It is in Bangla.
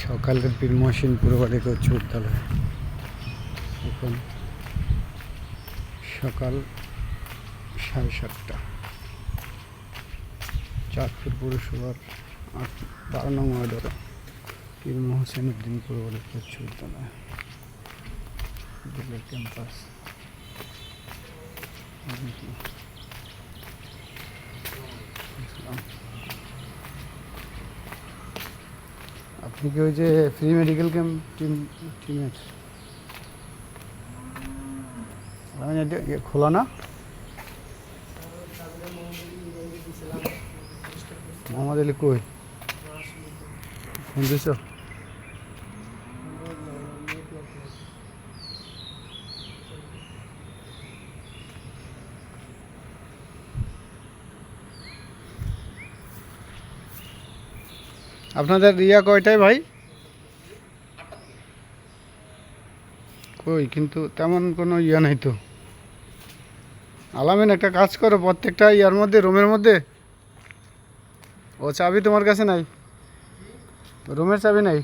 সকালের বীর মহসিনপুর বালিকা উচ্চ বিদ্যালয়। এখন সকাল 7:30। চাঁদপুর পৌরসভার 12 নং ওয়ার্ডের পীর মোহসেন উদ্দিন পূর্ব বালিকা উচ্চ বিদ্যালয় ক্যাম্পাস। আপনি কি ওই যে ফ্রি মেডিকেল ক্যাম্প টিমের খোলা না? মোহাম্মদ আলী কই ফোন দিছ? আপনাদের ইয়া কয়টায় ভাই? কই কিন্তু তেমন কোনো ইয়া নাই তো। আলামিন একটা কাজ করো, প্রত্যেকটা ইয়ার মধ্যে রুমের মধ্যে ও চাবি তোমার কাছে নাই? রুমের চাবি নাই?